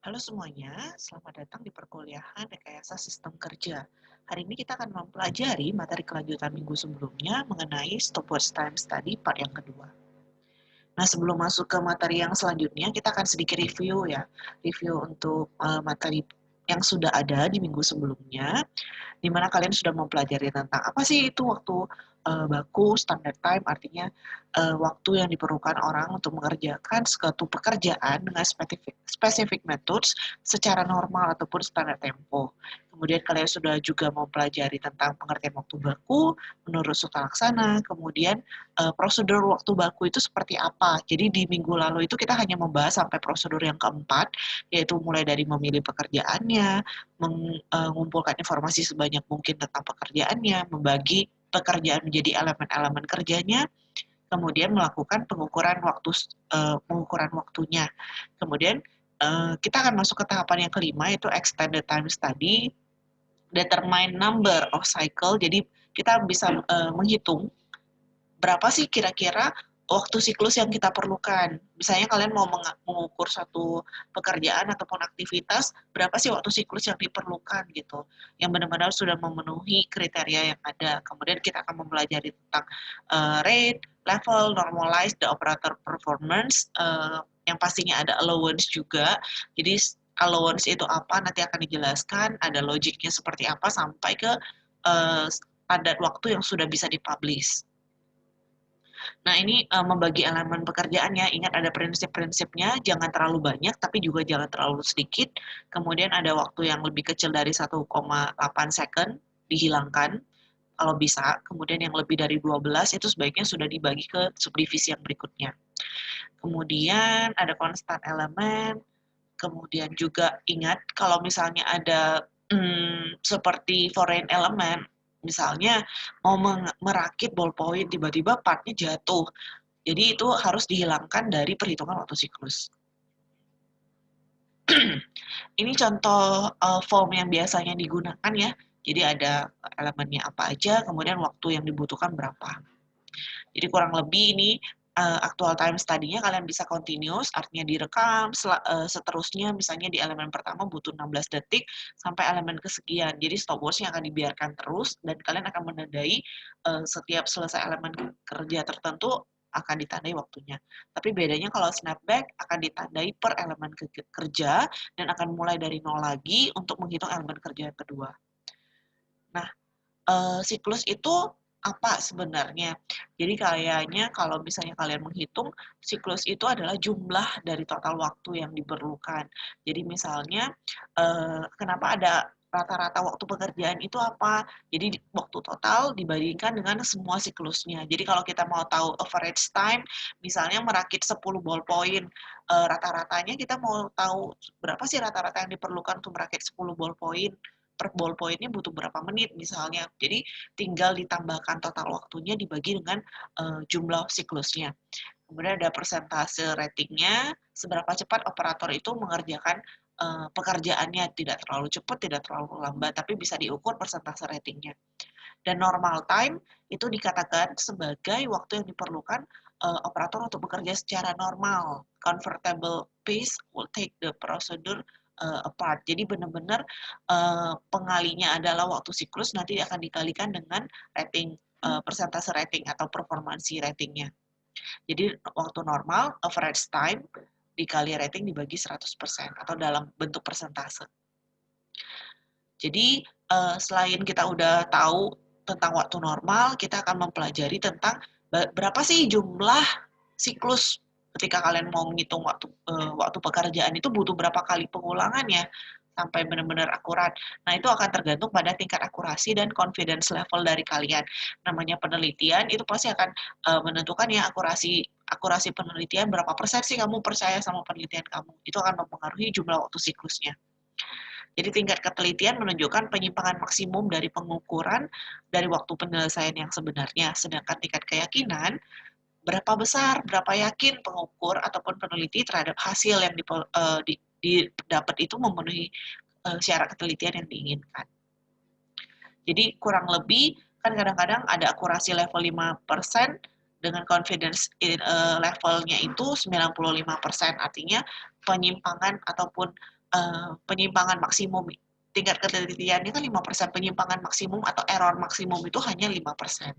Halo semuanya, selamat datang di perkuliahan Rekayasa Sistem Kerja. Hari ini kita akan mempelajari materi kelanjutan minggu sebelumnya mengenai Stopwatch Time Study part yang kedua. Nah, sebelum masuk ke materi yang selanjutnya, kita akan sedikit review ya. Review untuk materi yang sudah ada di minggu sebelumnya, di mana kalian sudah mempelajari tentang apa sih itu waktu baku, standard time, artinya waktu yang diperlukan orang untuk mengerjakan suatu pekerjaan dengan specific methods secara normal ataupun standar tempo. Kemudian kalian sudah juga mempelajari tentang pengertian waktu baku menurut Suta Laksana, kemudian prosedur waktu baku itu seperti apa. Jadi di minggu lalu itu kita hanya membahas sampai prosedur yang keempat, yaitu mulai dari memilih pekerjaannya, mengumpulkan informasi sebanyak mungkin tentang pekerjaannya, membagi pekerjaan menjadi elemen-elemen kerjanya, kemudian melakukan pengukuran waktunya. Kemudian kita akan masuk ke tahapan yang kelima, yaitu extended time study, determine number of cycle. Jadi kita bisa menghitung berapa sih kira-kira waktu siklus yang kita perlukan. Misalnya kalian mau mengukur satu pekerjaan ataupun aktivitas, berapa sih waktu siklus yang diperlukan gitu. Yang benar-benar sudah memenuhi kriteria yang ada. Kemudian kita akan mempelajari tentang rate, level, normalize, the operator performance, yang pastinya ada allowance juga. Jadi allowance itu apa nanti akan dijelaskan, ada logiknya seperti apa sampai ke padat waktu yang sudah bisa dipublish. Nah, ini membagi elemen pekerjaannya. Ingat ada prinsip-prinsipnya, jangan terlalu banyak, tapi juga jangan terlalu sedikit. Kemudian ada waktu yang lebih kecil dari 1,8 second, dihilangkan kalau bisa. Kemudian yang lebih dari 12 itu sebaiknya sudah dibagi ke subdivisi yang berikutnya. Kemudian ada konstan elemen, kemudian juga ingat kalau misalnya ada seperti foreign element, misalnya mau merakit ballpoint tiba-tiba partnya jatuh. Jadi itu harus dihilangkan dari perhitungan waktu siklus. Ini contoh form yang biasanya digunakan ya. Jadi ada elemennya apa aja, kemudian waktu yang dibutuhkan berapa. Jadi kurang lebih ini actual time study-nya kalian bisa continuous, artinya direkam, seterusnya misalnya di elemen pertama butuh 16 detik sampai elemen kesekian. Jadi stopwatch-nya akan dibiarkan terus dan kalian akan menandai setiap selesai elemen kerja tertentu akan ditandai waktunya. Tapi bedanya kalau snapback akan ditandai per elemen kerja dan akan mulai dari nol lagi untuk menghitung elemen kerja yang kedua. Nah, siklus itu apa sebenarnya? Jadi kayaknya kalau misalnya kalian menghitung, siklus itu adalah jumlah dari total waktu yang diperlukan. Jadi misalnya, kenapa ada rata-rata waktu pekerjaan itu apa? Jadi waktu total dibandingkan dengan semua siklusnya. Jadi kalau kita mau tahu average time, misalnya merakit 10 ballpoint, rata-ratanya kita mau tahu berapa sih rata-rata yang diperlukan untuk merakit 10 ballpoint, per ballpoint-nya butuh berapa menit misalnya. Jadi tinggal ditambahkan total waktunya dibagi dengan jumlah siklusnya. Kemudian ada persentase ratingnya, seberapa cepat operator itu mengerjakan pekerjaannya, tidak terlalu cepat, tidak terlalu lambat, tapi bisa diukur persentase ratingnya. Dan normal time itu dikatakan sebagai waktu yang diperlukan operator untuk bekerja secara normal. Comfortable pace will take the procedure apart. Jadi benar-benar pengalinya adalah waktu siklus, nanti akan dikalikan dengan rating, persentase rating atau performansi ratingnya. Jadi waktu normal, average time, dikali rating dibagi 100% atau dalam bentuk persentase. Jadi selain kita udah tahu tentang waktu normal, kita akan mempelajari tentang berapa sih jumlah siklus ketika kalian mau menghitung waktu pekerjaan itu butuh berapa kali pengulangan ya sampai benar-benar akurat. Nah, itu akan tergantung pada tingkat akurasi dan confidence level dari kalian. Namanya penelitian itu pasti akan menentukan ya akurasi penelitian berapa persen sih kamu percaya sama penelitian kamu. Itu akan mempengaruhi jumlah waktu siklusnya. Jadi tingkat ketelitian menunjukkan penyimpangan maksimum dari pengukuran dari waktu penyelesaian yang sebenarnya. Sedangkan tingkat keyakinan, berapa besar, berapa yakin pengukur ataupun peneliti terhadap hasil yang didapat itu memenuhi syarat ketelitian yang diinginkan. Jadi kurang lebih, kan kadang-kadang ada akurasi level 5%, dengan confidence levelnya itu 95%, artinya penyimpangan ataupun penyimpangan maksimum, tingkat ketelitiannya kan 5%, penyimpangan maksimum atau error maksimum itu hanya 5%.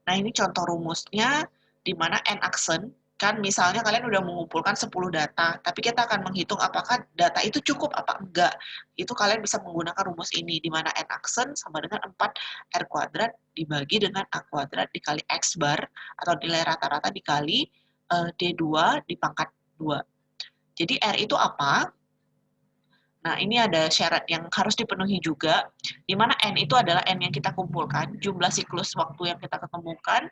Nah, ini contoh rumusnya, di mana n-aksen, kan misalnya kalian udah mengumpulkan 10 data, tapi kita akan menghitung apakah data itu cukup apa enggak. Itu kalian bisa menggunakan rumus ini, di mana n-aksen sama dengan 4R kuadrat dibagi dengan A kuadrat dikali X bar, atau nilai rata-rata dikali D2 di pangkat 2. Jadi R itu apa? Nah, ini ada syarat yang harus dipenuhi juga, di mana N itu adalah N yang kita kumpulkan, jumlah siklus waktu yang kita ketemukan.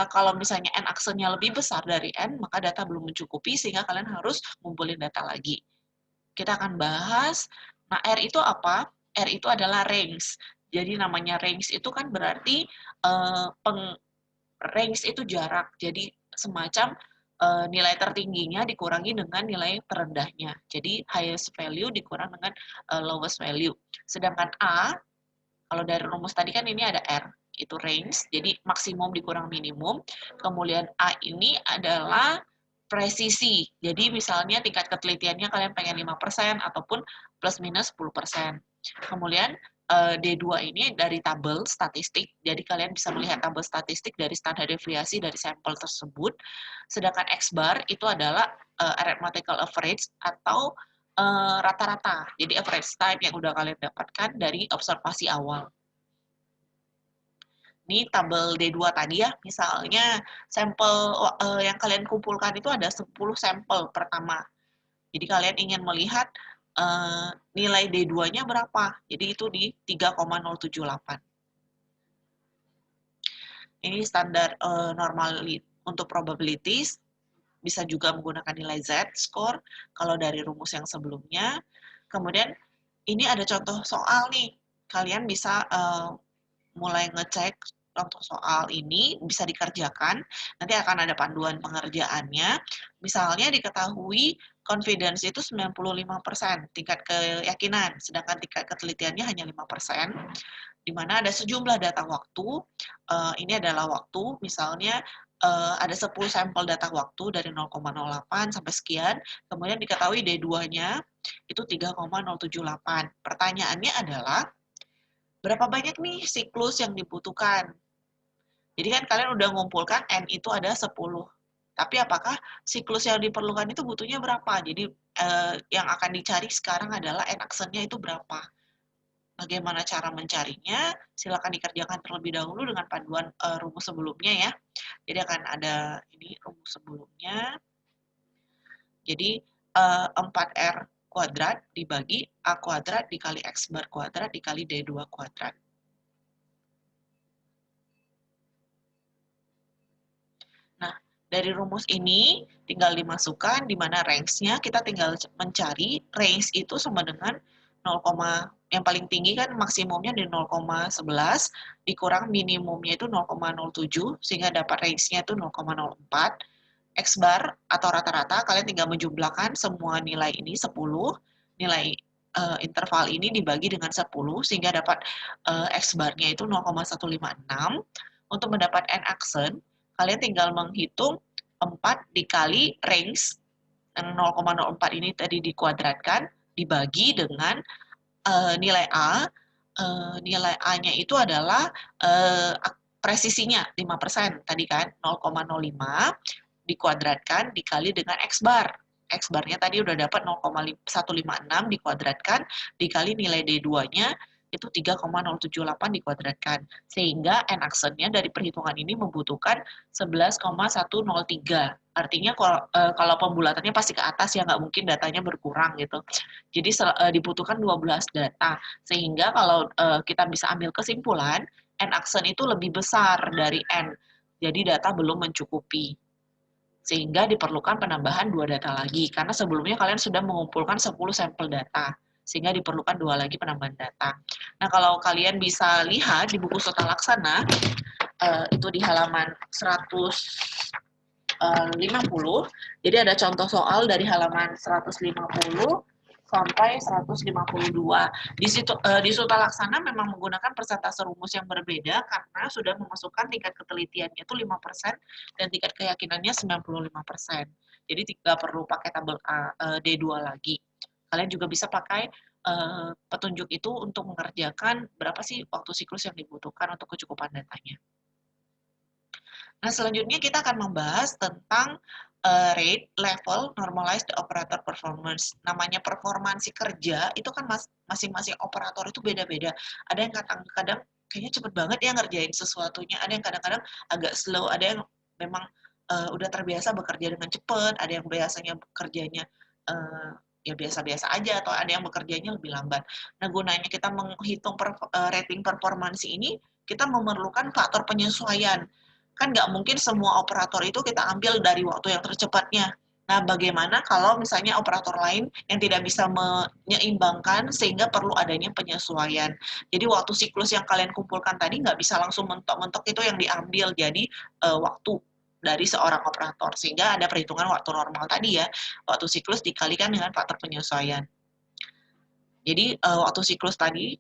Kalau misalnya N aksennya lebih besar dari N, maka data belum mencukupi, sehingga kalian harus ngumpulin data lagi. Kita akan bahas, nah R itu apa? R itu adalah range. Jadi namanya range itu kan berarti range itu jarak. Jadi semacam nilai tertingginya dikurangi dengan nilai terendahnya. Jadi highest value dikurang dengan lowest value. Sedangkan A, kalau dari rumus tadi kan ini ada R, itu range, jadi maksimum dikurang minimum. Kemudian A ini adalah presisi. Jadi misalnya tingkat ketelitiannya kalian pengen 5% ataupun plus minus 10%. Kemudian D2 ini dari tabel statistik, jadi kalian bisa melihat tabel statistik dari standar deviasi dari sampel tersebut. Sedangkan X bar itu adalah arithmetical average atau rata-rata, jadi average time yang udah kalian dapatkan dari observasi awal. Ini tabel D2 tadi ya, misalnya sampel yang kalian kumpulkan itu ada 10 sampel pertama. Jadi kalian ingin melihat nilai D2-nya berapa. Jadi itu di 3,078. Ini standar normal untuk probabilities. Bisa juga menggunakan nilai Z score kalau dari rumus yang sebelumnya. Kemudian ini ada contoh soal nih. Kalian bisa mulai ngecek untuk soal ini, bisa dikerjakan. Nanti akan ada panduan pengerjaannya. Misalnya diketahui confidence itu 95%, tingkat keyakinan, sedangkan tingkat ketelitiannya hanya 5%, di mana ada sejumlah data waktu. Ini adalah waktu, misalnya ada 10 sampel data waktu dari 0,08 sampai sekian, kemudian diketahui D2-nya itu 3,078. Pertanyaannya adalah, berapa banyak nih siklus yang dibutuhkan? Jadi kan kalian udah ngumpulkan N itu ada 10. Tapi apakah siklus yang diperlukan itu butuhnya berapa? Jadi yang akan dicari sekarang adalah N aksennya itu berapa. Bagaimana cara mencarinya? Silakan dikerjakan terlebih dahulu dengan panduan rumus sebelumnya ya. Jadi akan ada ini rumus sebelumnya. Jadi 4R kuadrat dibagi A kuadrat dikali X bar kuadrat dikali D2 kuadrat. Nah, dari rumus ini tinggal dimasukkan di mana range-nya kita tinggal mencari range itu sama dengan 0, yang paling tinggi kan maksimumnya di 0,11 dikurang minimumnya itu 0,07 sehingga dapat range-nya itu 0,04. X bar atau rata-rata kalian tinggal menjumlahkan semua nilai ini 10, nilai interval ini dibagi dengan 10 sehingga dapat X bar-nya itu 0,156. Untuk mendapat N aksen, kalian tinggal menghitung 4 dikali range yang 0,04 ini tadi dikuadratkan dibagi dengan nilai A. Nilai A-nya itu adalah presisinya 5% tadi kan, 0,05 dikuadratkan dikali dengan X bar. X barnya tadi udah dapat 0,156 dikuadratkan dikali nilai D2-nya itu 3,078 dikuadratkan. Sehingga N aksennya dari perhitungan ini membutuhkan 11,103. Artinya kalau pembulatannya pasti ke atas ya, nggak mungkin datanya berkurang gitu. Jadi dibutuhkan 12 data. Sehingga kalau kita bisa ambil kesimpulan, N aksen itu lebih besar dari N. Jadi data belum mencukupi. Sehingga diperlukan penambahan 2 data lagi, karena sebelumnya kalian sudah mengumpulkan 10 sampel data, sehingga diperlukan 2 lagi penambahan data. Nah, kalau kalian bisa lihat di buku Sota Laksana, itu di halaman 150, jadi ada contoh soal dari halaman 150 sampai 152. Di Sota Laksana memang menggunakan persentase rumus yang berbeda karena sudah memasukkan tingkat ketelitiannya itu 5% dan tingkat keyakinannya 95%. Jadi tidak perlu pakai tabel D2 lagi. Kalian juga bisa pakai petunjuk itu untuk mengerjakan berapa sih waktu siklus yang dibutuhkan untuk kecukupan datanya. Nah, selanjutnya kita akan membahas tentang rate, level, normalized operator performance. Namanya performansi kerja, itu kan masing-masing operator itu beda-beda. Ada yang kadang-kadang kayaknya cepet banget ya ngerjain sesuatunya, ada yang kadang-kadang agak slow, ada yang memang udah terbiasa bekerja dengan cepat, ada yang biasanya bekerjanya ya biasa-biasa aja, atau ada yang bekerjanya lebih lambat. Nah, gunanya kita menghitung rating performansi ini, kita memerlukan faktor penyesuaian. Kan nggak mungkin semua operator itu kita ambil dari waktu yang tercepatnya. Nah, bagaimana kalau misalnya operator lain yang tidak bisa menyeimbangkan sehingga perlu adanya penyesuaian. Jadi waktu siklus yang kalian kumpulkan tadi nggak bisa langsung mentok-mentok itu yang diambil jadi waktu dari seorang operator. Sehingga ada perhitungan waktu normal tadi ya, waktu siklus dikalikan dengan faktor penyesuaian. Jadi waktu siklus tadi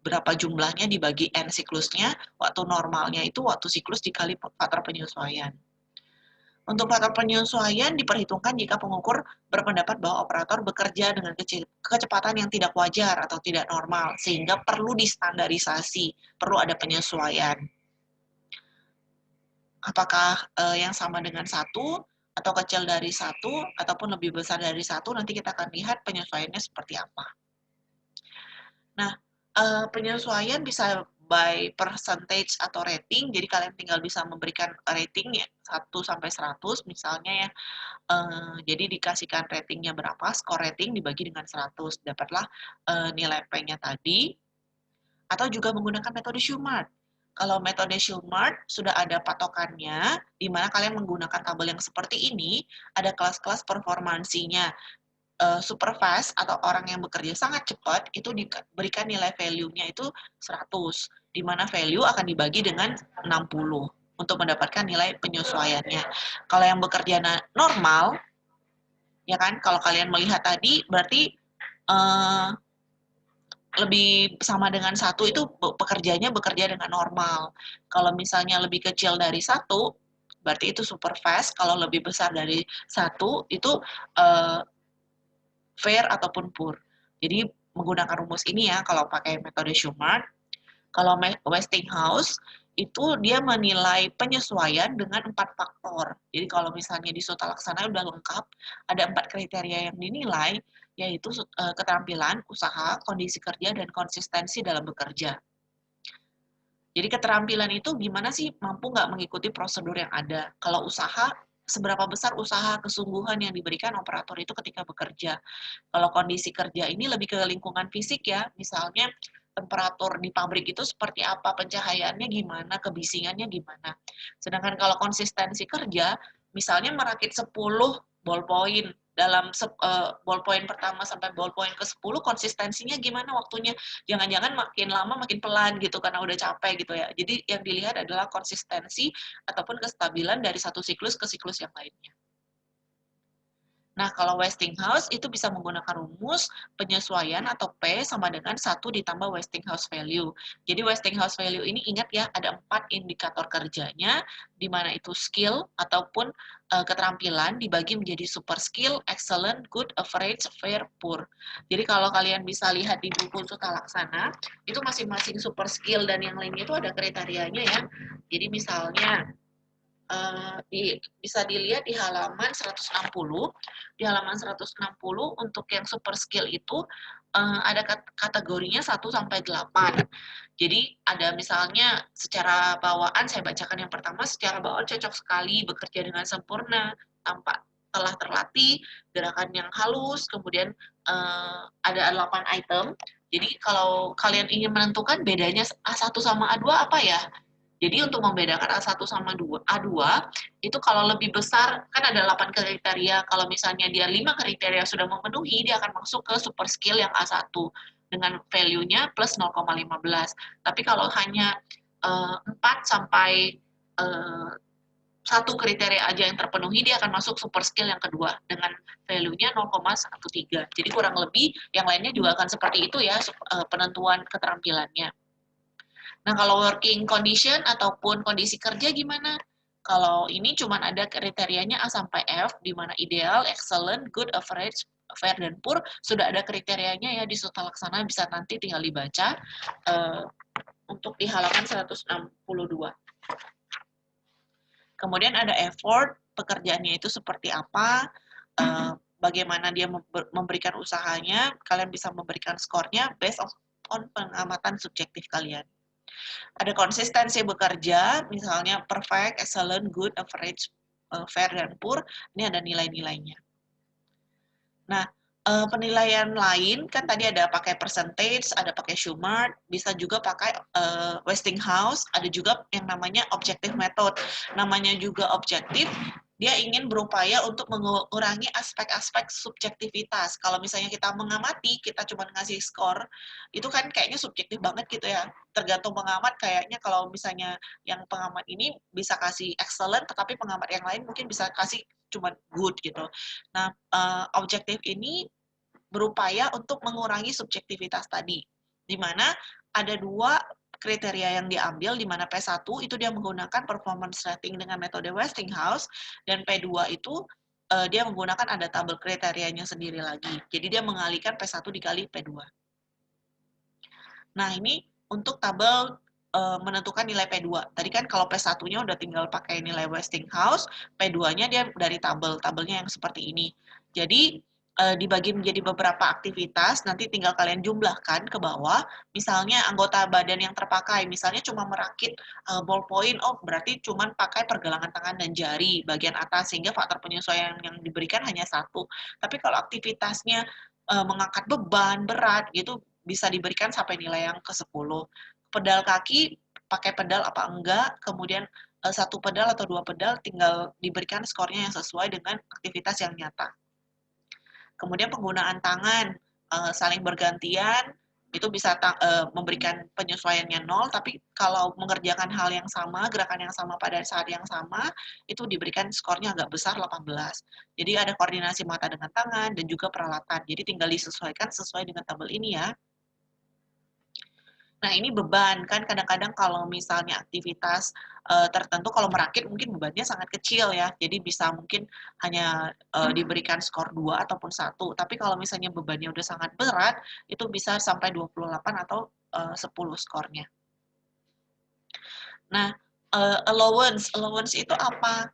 berapa jumlahnya dibagi N siklusnya, waktu normalnya itu waktu siklus dikali faktor penyesuaian. Untuk faktor penyesuaian diperhitungkan jika pengukur berpendapat bahwa operator bekerja dengan kecepatan yang tidak wajar atau tidak normal, sehingga perlu distandarisasi, perlu ada penyesuaian. Apakah yang sama dengan 1, atau kecil dari 1, ataupun lebih besar dari 1, nanti kita akan lihat penyesuaiannya seperti apa. Nah, penyesuaian bisa by percentage atau rating, jadi kalian tinggal bisa memberikan rating ya, 1 sampai 100 misalnya ya, jadi dikasihkan ratingnya berapa, skor rating dibagi dengan 100, dapatlah nilai P-nya tadi, atau juga menggunakan metode Shewmart. Kalau metode Shewmart sudah ada patokannya, di mana kalian menggunakan tabel yang seperti ini, ada kelas-kelas performansinya. Super fast atau orang yang bekerja sangat cepat itu diberikan nilai value-nya itu 100, di mana value akan dibagi dengan 60 untuk mendapatkan nilai penyesuaiannya. Kalau yang bekerja normal, ya kan, kalau kalian melihat tadi berarti lebih sama dengan 1 itu pekerjanya bekerja dengan normal. Kalau misalnya lebih kecil dari 1, berarti itu super fast. Kalau lebih besar dari 1 itu fair ataupun poor. Jadi menggunakan rumus ini ya kalau pakai metode Shewmart. Kalau Westinghouse itu dia menilai penyesuaian dengan 4 faktor. Jadi kalau misalnya di Sutta Laksana udah lengkap, ada 4 kriteria yang dinilai, yaitu keterampilan, usaha, kondisi kerja, dan konsistensi dalam bekerja. Jadi keterampilan itu gimana sih mampu nggak mengikuti prosedur yang ada. Kalau usaha, seberapa besar usaha kesungguhan yang diberikan operator itu ketika bekerja. Kalau kondisi kerja ini lebih ke lingkungan fisik ya, misalnya temperatur di pabrik itu seperti apa, pencahayaannya gimana, kebisingannya gimana. Sedangkan kalau konsistensi kerja, misalnya merakit 10 ballpoint, dalam ballpoint pertama sampai ballpoint ke-10 konsistensinya gimana waktunya. Jangan-jangan makin lama makin pelan gitu karena udah capek gitu ya. Jadi yang dilihat adalah konsistensi ataupun kestabilan dari satu siklus ke siklus yang lainnya. Nah, kalau Westinghouse itu bisa menggunakan rumus penyesuaian atau P sama dengan 1 ditambah Westinghouse value. Jadi Westinghouse value ini ingat ya, ada 4 indikator kerjanya, di mana itu skill ataupun keterampilan dibagi menjadi super skill, excellent, good, average, fair, poor. Jadi kalau kalian bisa lihat di buku Sutta Laksana, itu masing-masing super skill dan yang lainnya itu ada kriterianya ya. Jadi misalnya, bisa dilihat di halaman 160. Di halaman 160 untuk yang super skill itu ada kategorinya 1 sampai 8. Jadi ada misalnya secara bawaan, saya bacakan yang pertama, secara bawaan cocok sekali, bekerja dengan sempurna, tampak telah terlatih, gerakan yang halus, kemudian ada 8 item. Jadi kalau kalian ingin menentukan bedanya A1 sama A2 apa ya? Jadi untuk membedakan A1 sama A2, itu kalau lebih besar, kan ada 8 kriteria, kalau misalnya dia 5 kriteria sudah memenuhi, dia akan masuk ke super skill yang A1, dengan value-nya plus 0,15. Tapi kalau hanya 4 sampai 1 kriteria aja yang terpenuhi, dia akan masuk super skill yang kedua, dengan value-nya 0,13. Jadi kurang lebih, yang lainnya juga akan seperti itu ya, penentuan keterampilannya. Nah, kalau working condition ataupun kondisi kerja gimana? Kalau ini cuma ada kriterianya A sampai F, di mana ideal, excellent, good, average, fair, dan poor. Sudah ada kriterianya ya di Tata Laksana, bisa nanti tinggal dibaca untuk di halaman 162. Kemudian ada effort, pekerjaannya itu seperti apa, bagaimana dia memberikan usahanya, kalian bisa memberikan skornya based on pengamatan subjektif kalian. Ada konsistensi bekerja, misalnya perfect, excellent, good, average, fair, dan poor. Ini ada nilai-nilainya. Nah, penilaian lain kan tadi ada pakai percentage, ada pakai Schumart, bisa juga pakai Westinghouse, ada juga yang namanya objective method. Namanya juga objektif, dia ingin berupaya untuk mengurangi aspek-aspek subjektivitas. Kalau misalnya kita mengamati, kita cuma ngasih skor, itu kan kayaknya subjektif banget gitu ya. Tergantung pengamat, kayaknya kalau misalnya yang pengamat ini bisa kasih excellent, tetapi pengamat yang lain mungkin bisa kasih cuma good gitu. Nah, objektif ini berupaya untuk mengurangi subjektivitas tadi, di mana ada dua kriteria yang diambil, di mana P1 itu dia menggunakan performance rating dengan metode Westinghouse, dan P2 itu dia menggunakan ada tabel kriterianya sendiri lagi. Jadi dia mengalihkan P1 dikali P2. Nah, ini untuk tabel menentukan nilai P2. Tadi kan kalau P1-nya udah tinggal pakai nilai Westinghouse, P2-nya dia dari tabelnya yang seperti ini. Jadi dibagi menjadi beberapa aktivitas, nanti tinggal kalian jumlahkan ke bawah. Misalnya anggota badan yang terpakai, misalnya cuma merakit ballpoint, oh berarti cuma pakai pergelangan tangan dan jari bagian atas, sehingga faktor penyesuaian yang diberikan hanya 1. Tapi kalau aktivitasnya mengangkat beban berat gitu, bisa diberikan sampai nilai yang ke-10. Pedal kaki, pakai pedal apa enggak, kemudian 1 pedal atau 2 pedal tinggal diberikan skornya yang sesuai dengan aktivitas yang nyata. Kemudian penggunaan tangan, saling bergantian, itu bisa memberikan penyesuaiannya 0, tapi kalau mengerjakan hal yang sama, gerakan yang sama pada saat yang sama, itu diberikan skornya agak besar 18. Jadi ada koordinasi mata dengan tangan dan juga peralatan. Jadi tinggal disesuaikan sesuai dengan tabel ini ya. Nah, ini beban kan kadang-kadang kalau misalnya aktivitas tertentu kalau merakit mungkin bebannya sangat kecil ya. Jadi bisa mungkin hanya diberikan skor 2 ataupun 1. Tapi kalau misalnya bebannya udah sangat berat, itu bisa sampai 28 atau 10 skornya. Nah, allowance itu apa?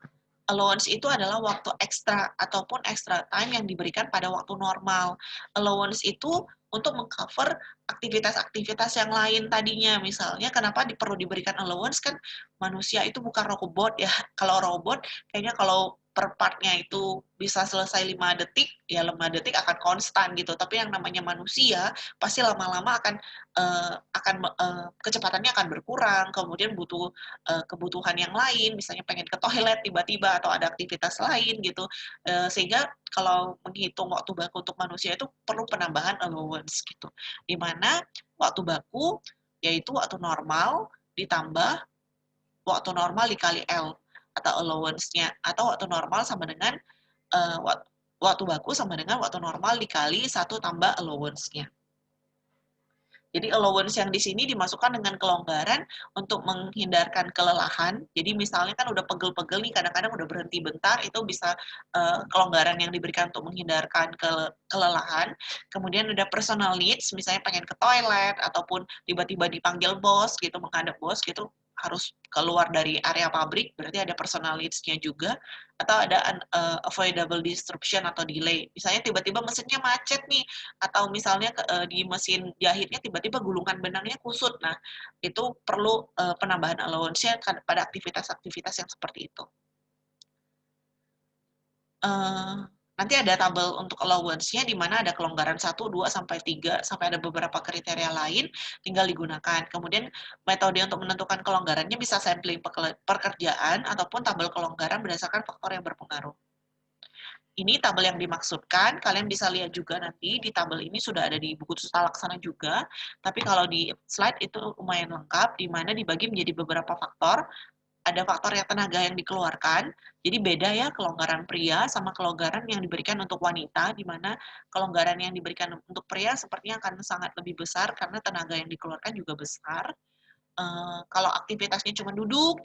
Allowance itu adalah waktu ekstra ataupun extra time yang diberikan pada waktu normal. Allowance itu untuk mengcover aktivitas-aktivitas yang lain tadinya. Misalnya kenapa perlu diberikan allowance, kan manusia itu bukan robot ya. Kalau robot kayaknya kalau per partnya itu bisa selesai 5 detik, ya 5 detik akan konstan gitu. Tapi yang namanya manusia pasti lama-lama kecepatannya akan berkurang, kemudian butuh kebutuhan yang lain, misalnya pengen ke toilet tiba-tiba atau ada aktivitas lain gitu, sehingga kalau menghitung waktu baku untuk manusia itu perlu penambahan allowance gitu, di mana waktu baku yaitu waktu normal ditambah waktu normal dikali L atau allowance-nya, atau waktu normal sama dengan waktu baku sama dengan waktu normal dikali 1 tambah allowance-nya. Jadi allowance yang di sini dimasukkan dengan kelonggaran untuk menghindarkan kelelahan. Jadi misalnya kan udah pegel-pegel nih, kadang-kadang udah berhenti bentar, itu bisa kelonggaran yang diberikan untuk menghindarkan kelelahan. Kemudian ada personal needs, misalnya pengen ke toilet, ataupun tiba-tiba dipanggil bos gitu, menghadap bos gitu, harus keluar dari area pabrik, berarti ada personal needs-nya juga. Atau ada avoidable disruption atau delay. Misalnya tiba-tiba mesinnya macet nih, atau misalnya di mesin jahitnya tiba-tiba gulungan benangnya kusut. Nah, itu perlu penambahan allowance-nya pada aktivitas-aktivitas yang seperti itu. Nanti ada tabel untuk allowance-nya di mana ada kelonggaran 1, 2, sampai 3, sampai ada beberapa kriteria lain, tinggal digunakan. Kemudian metode untuk menentukan kelonggarannya bisa sampling pekerjaan ataupun tabel kelonggaran berdasarkan faktor yang berpengaruh. Ini tabel yang dimaksudkan, kalian bisa lihat juga nanti di tabel ini sudah ada di buku tata laksana juga, tapi kalau di slide itu lumayan lengkap, di mana dibagi menjadi beberapa faktor. Ada faktor yang tenaga yang dikeluarkan, jadi beda ya kelonggaran pria sama kelonggaran yang diberikan untuk wanita, di mana kelonggaran yang diberikan untuk pria sepertinya akan sangat lebih besar karena tenaga yang dikeluarkan juga besar. Kalau aktivitasnya cuma duduk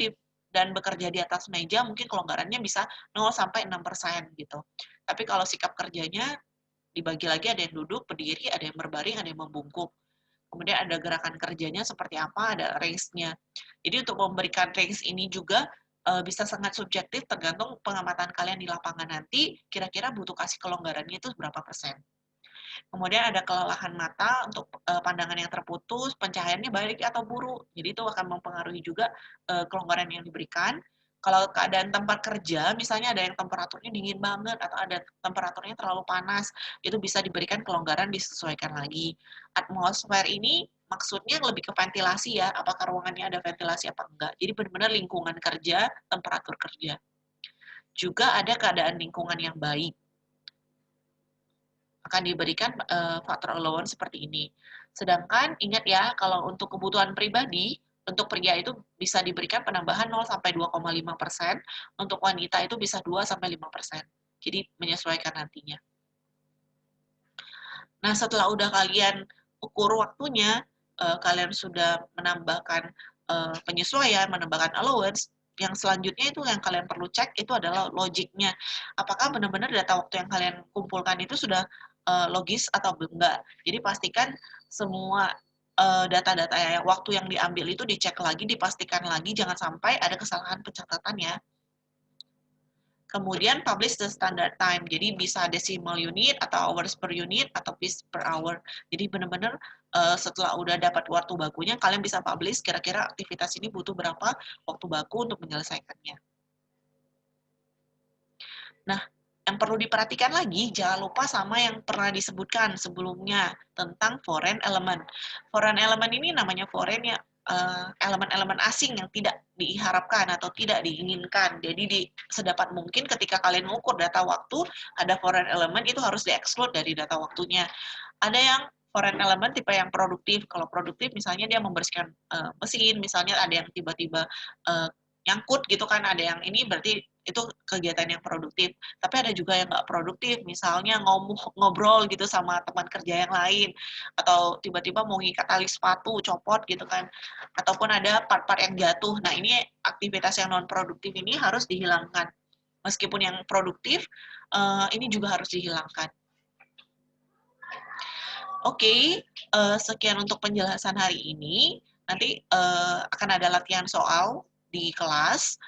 dan bekerja di atas meja, mungkin kelonggarannya bisa 0 sampai 6% gitu. Tapi kalau sikap kerjanya dibagi lagi, ada yang duduk, berdiri, ada yang berbaring, ada yang membungkuk. Kemudian ada gerakan kerjanya seperti apa, ada range-nya. Jadi untuk memberikan range ini juga bisa sangat subjektif tergantung pengamatan kalian di lapangan nanti, kira-kira butuh kasih kelonggarannya itu berapa persen. Kemudian ada kelelahan mata untuk pandangan yang terputus, pencahayaannya baik atau buruk. Jadi itu akan mempengaruhi juga kelonggaran yang diberikan. Kalau keadaan tempat kerja, misalnya ada yang temperaturnya dingin banget atau ada temperaturnya terlalu panas, itu bisa diberikan kelonggaran, disesuaikan lagi. Atmosfer ini maksudnya lebih ke ventilasi ya, apakah ruangannya ada ventilasi apa enggak. Jadi benar-benar lingkungan kerja, temperatur kerja. Juga ada keadaan lingkungan yang baik, akan diberikan faktor allowance seperti ini. Sedangkan ingat ya, kalau untuk kebutuhan pribadi, untuk pria itu bisa diberikan penambahan 0 sampai 2,5%, untuk wanita itu bisa 2 sampai 5%. Jadi menyesuaikan nantinya. Nah, setelah udah kalian ukur waktunya, kalian sudah menambahkan penyesuaian, menambahkan allowance, yang selanjutnya itu yang kalian perlu cek itu adalah logiknya. Apakah benar-benar data waktu yang kalian kumpulkan itu sudah logis atau enggak. Jadi pastikan semua data-data waktu yang diambil itu dicek lagi, dipastikan lagi, jangan sampai ada kesalahan pencatatan ya. Kemudian publish the standard time, jadi bisa decimal unit atau hours per unit atau piece per hour. Jadi benar-benar setelah udah dapat waktu bakunya, kalian bisa publish kira-kira aktivitas ini butuh berapa waktu baku untuk menyelesaikannya. Nah, yang perlu diperhatikan lagi, jangan lupa sama yang pernah disebutkan sebelumnya tentang foreign element. Foreign element ini namanya foreign ya, elemen-elemen asing yang tidak diharapkan atau tidak diinginkan. Jadi sedapat mungkin ketika kalian mengukur data waktu, ada foreign element itu harus di-exclude dari data waktunya. Ada yang foreign element tipe yang produktif. Kalau produktif misalnya dia membersihkan mesin, misalnya ada yang tiba-tiba nyangkut gitu kan, ada yang ini berarti itu kegiatan yang produktif. Tapi ada juga yang nggak produktif, misalnya ngobrol gitu sama teman kerja yang lain, atau tiba-tiba mau ngikat tali sepatu, copot gitu kan, ataupun ada part-part yang jatuh. Nah ini aktivitas yang non produktif ini harus dihilangkan. Meskipun yang produktif, ini juga harus dihilangkan. Oke, sekian untuk penjelasan hari ini. Nanti akan ada latihan soal di kelas.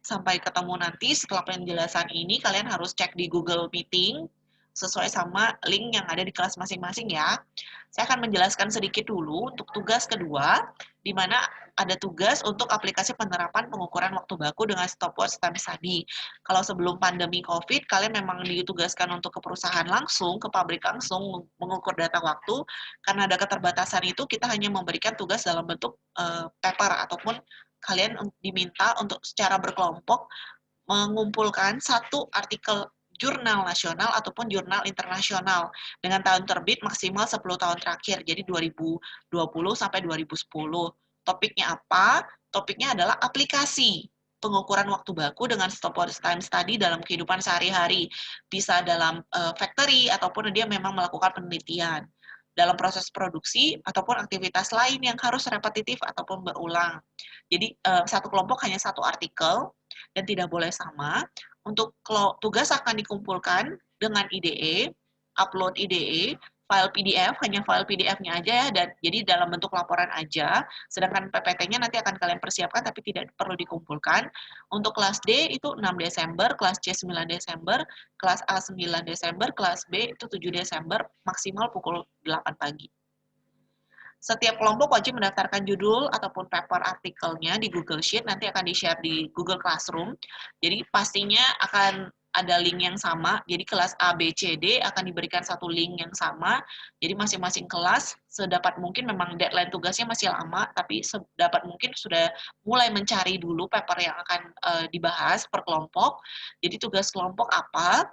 Sampai ketemu nanti setelah penjelasan ini, kalian harus cek di Google Meeting sesuai sama link yang ada di kelas masing-masing ya. Saya akan menjelaskan sedikit dulu untuk tugas kedua, di mana ada tugas untuk aplikasi penerapan pengukuran waktu baku dengan stopwatch time study. Kalau sebelum pandemi COVID, kalian memang ditugaskan untuk ke perusahaan langsung, ke pabrik langsung, mengukur data waktu. Karena ada keterbatasan itu, kita hanya memberikan tugas dalam bentuk paper ataupun kalian diminta untuk secara berkelompok mengumpulkan satu artikel jurnal nasional ataupun jurnal internasional dengan tahun terbit maksimal 10 tahun terakhir, jadi 2020 sampai 2010. Topiknya apa? Topiknya adalah aplikasi pengukuran waktu baku dengan stopwatch time study dalam kehidupan sehari-hari. Bisa dalam factory ataupun dia memang melakukan penelitian dalam proses produksi ataupun aktivitas lain yang harus repetitif ataupun berulang. Jadi satu kelompok hanya satu artikel dan tidak boleh sama. Untuk tugas akan dikumpulkan dengan IDE, upload IDE, file PDF, hanya file PDF-nya aja ya, dan jadi dalam bentuk laporan aja, sedangkan PPT-nya nanti akan kalian persiapkan tapi tidak perlu dikumpulkan. Untuk kelas D itu 6 Desember, kelas C 9 Desember, kelas A 9 Desember, kelas B itu 7 Desember, maksimal pukul 8 pagi. Setiap kelompok wajib mendaftarkan judul ataupun paper artikelnya di Google Sheet, nanti akan di-share di Google Classroom. Jadi pastinya akan ada link yang sama, jadi kelas A, B, C, D akan diberikan satu link yang sama, jadi masing-masing kelas sedapat mungkin memang deadline tugasnya masih lama, tapi sedapat mungkin sudah mulai mencari dulu paper yang akan dibahas per kelompok. Jadi tugas kelompok apa?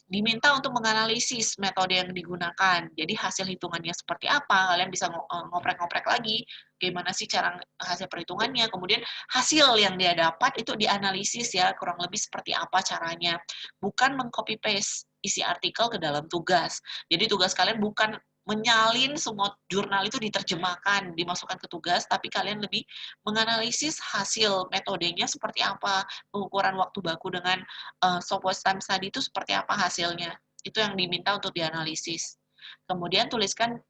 Diminta untuk menganalisis metode yang digunakan. Jadi hasil hitungannya seperti apa, kalian bisa ngoprek-ngoprek lagi, gimana sih cara hasil perhitungannya, kemudian hasil yang dia dapat itu dianalisis ya, kurang lebih seperti apa caranya. Bukan meng-copy paste isi artikel ke dalam tugas. Jadi tugas kalian bukan menyalin semua jurnal itu diterjemahkan, dimasukkan ke tugas, tapi kalian lebih menganalisis hasil metodenya seperti apa, pengukuran waktu baku dengan stopwatch time study itu seperti apa hasilnya. Itu yang diminta untuk dianalisis. Kemudian tuliskan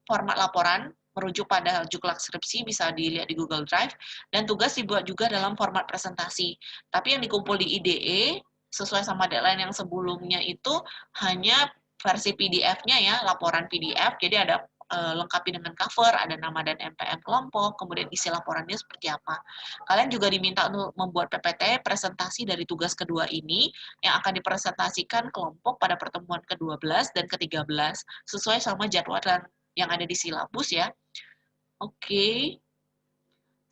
format laporan merujuk pada juklak skripsi, bisa dilihat di Google Drive, dan tugas dibuat juga dalam format presentasi. Tapi yang dikumpul di IDE, sesuai sama deadline yang sebelumnya itu hanya versi PDF-nya ya, laporan PDF, jadi ada lengkapi dengan cover, ada nama dan MPM kelompok, kemudian isi laporannya seperti apa. Kalian juga diminta untuk membuat PPT presentasi dari tugas kedua ini yang akan dipresentasikan kelompok pada pertemuan ke-12 dan ke-13 sesuai sama jadwal yang ada di silabus ya. Oke,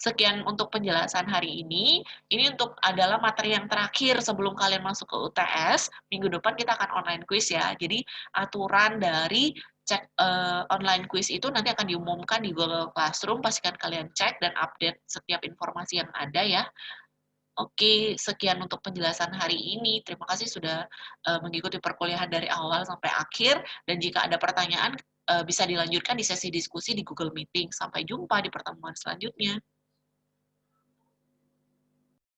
sekian untuk penjelasan hari ini. Ini untuk adalah materi yang terakhir sebelum kalian masuk ke UTS. Minggu depan kita akan online quiz ya. Jadi aturan dari cek online quiz itu nanti akan diumumkan di Google Classroom. Pastikan kalian cek dan update setiap informasi yang ada ya. Oke, sekian untuk penjelasan hari ini. Terima kasih sudah mengikuti perkuliahan dari awal sampai akhir. Dan jika ada pertanyaan, bisa dilanjutkan di sesi diskusi di Google Meeting. Sampai jumpa di pertemuan selanjutnya.